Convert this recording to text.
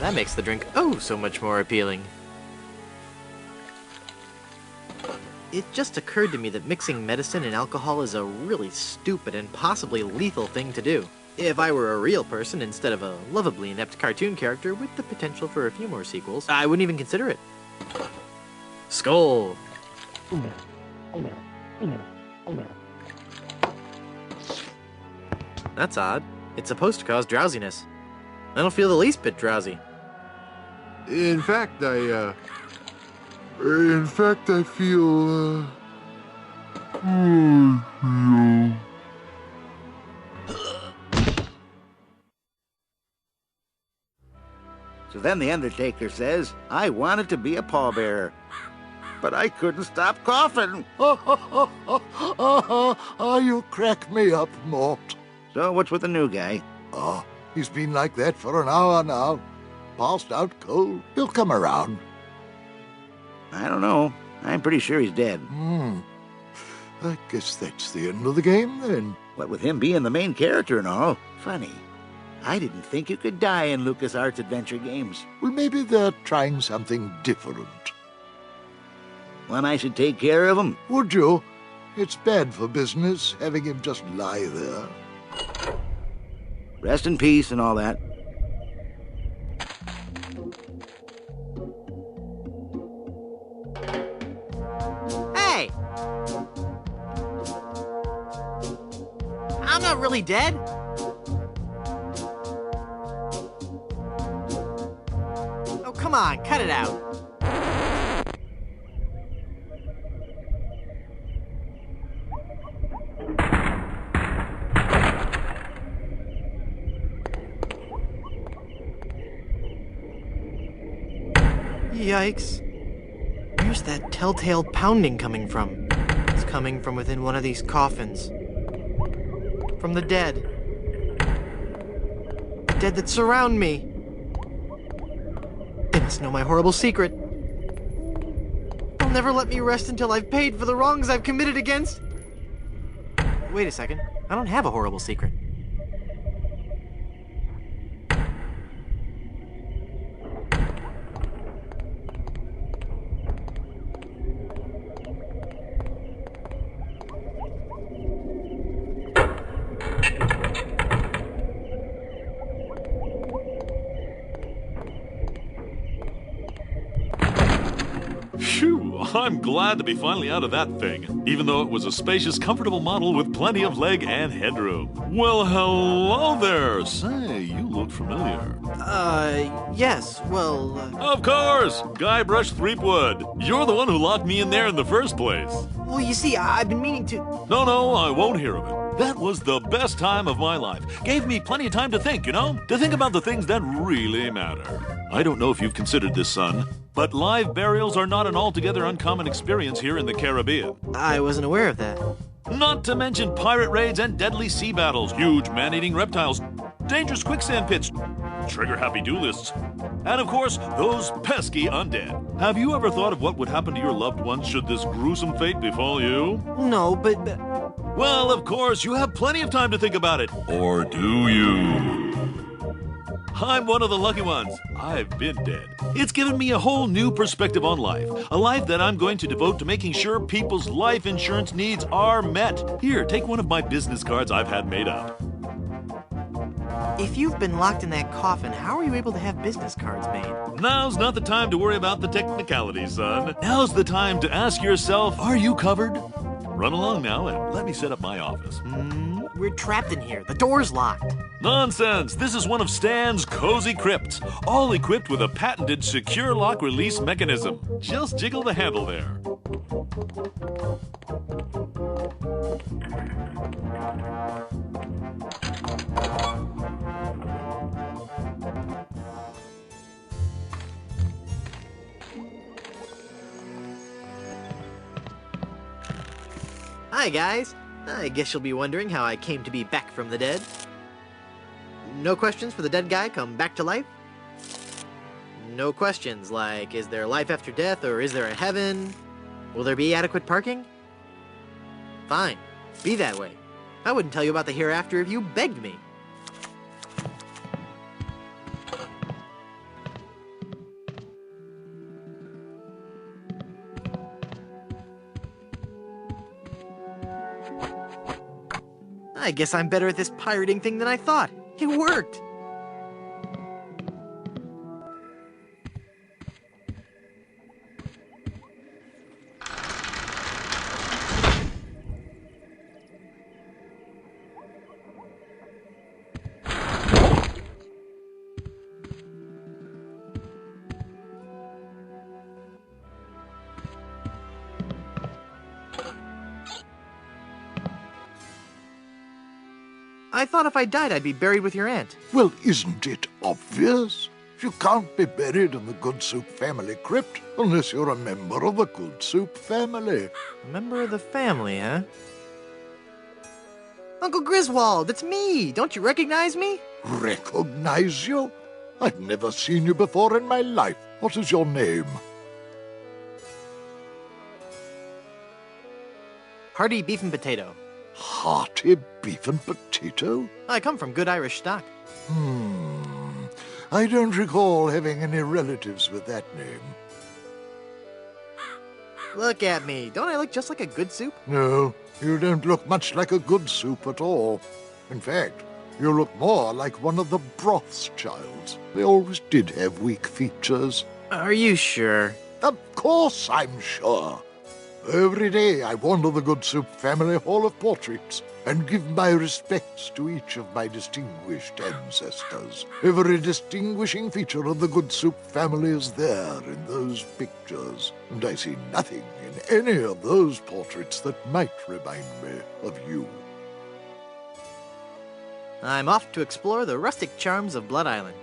That makes the drink oh so much more appealing. It just occurred to me that mixing medicine and alcohol is a really stupid and possibly lethal thing to do. If I were a real person instead of a lovably inept cartoon character with the potential for a few more sequels, I wouldn't even consider it. Skull! That's odd. It's supposed to cause drowsiness. I don't feel the least bit drowsy. In fact, I feel, So then the Undertaker says, I wanted to be a pallbearer, but I couldn't stop coughing. You crack me up, Mort. So what's with the new guy? Oh, he's been like that for an hour now. Passed out cold. He'll come around. I don't know. I'm pretty sure he's dead. I guess that's the end of the game, then. What with him being the main character and all. Funny. I didn't think you could die in LucasArts adventure games. Well, maybe they're trying something different. When I should take care of him? Would you? It's bad for business, having him just lie there. Rest in peace and all that. Hey! I'm not really dead. Oh, come on, cut it out. Yikes. Where's that telltale pounding coming from? It's coming from within one of these coffins. From the dead. The dead that surround me. They must know my horrible secret. They'll never let me rest until I've paid for the wrongs I've committed against... Wait a second. I don't have a horrible secret. Phew, I'm glad to be finally out of that thing, even though it was a spacious, comfortable model with plenty of leg and headroom. Well, hello there. Say, you look familiar. Yes, well, Of course! Guybrush Threepwood. You're the one who locked me in there in the first place. Well, you see, I've been meaning to... No, I won't hear of it. That was the best time of my life. Gave me plenty of time to think, you know? To think about the things that really matter. I don't know if you've considered this, son, but live burials are not an altogether uncommon experience here in the Caribbean. I wasn't aware of that. Not to mention pirate raids and deadly sea battles, huge man-eating reptiles, dangerous quicksand pits, trigger-happy duelists, and of course, those pesky undead. Have you ever thought of what would happen to your loved ones should this gruesome fate befall you? No, but... Well, of course, you have plenty of time to think about it. Or do you? I'm one of the lucky ones. I've been dead. It's given me a whole new perspective on life. A life that I'm going to devote to making sure people's life insurance needs are met. Here, take one of my business cards I've had made up. If you've been locked in that coffin, how are you able to have business cards made? Now's not the time to worry about the technicalities, son. Now's the time to ask yourself, are you covered? Run along now and let me set up my office. We're trapped in here. The door's locked. Nonsense! This is one of Stan's cozy crypts, all equipped with a patented secure lock release mechanism. Just jiggle the handle there. Hi, guys. I guess you'll be wondering how I came to be back from the dead. No questions for the dead guy come back to life? No questions like, is there life after death or is there a heaven? Will there be adequate parking? Fine. Be that way. I wouldn't tell you about the hereafter if you begged me. I guess I'm better at this pirating thing than I thought. It worked! I thought if I died, I'd be buried with your aunt. Well, isn't it obvious? You can't be buried in the Goodsoup family crypt unless you're a member of the Goodsoup family. A member of the family, huh? Uncle Griswold, it's me! Don't you recognize me? Recognize you? I've never seen you before in my life. What is your name? Hearty beef and potato. Hearty beef and potato? I come from good Irish stock. I don't recall having any relatives with that name. Look at me. Don't I look just like a good soup? No, you don't look much like a Goodsoup at all. In fact, you look more like one of the Brothschilds. They always did have weak features. Are you sure? Of course I'm sure. Every day I wander the Goodsoup family hall of portraits and give my respects to each of my distinguished ancestors. Every distinguishing feature of the Goodsoup family is there in those pictures, and I see nothing in any of those portraits that might remind me of you. I'm off to explore the rustic charms of Blood Island.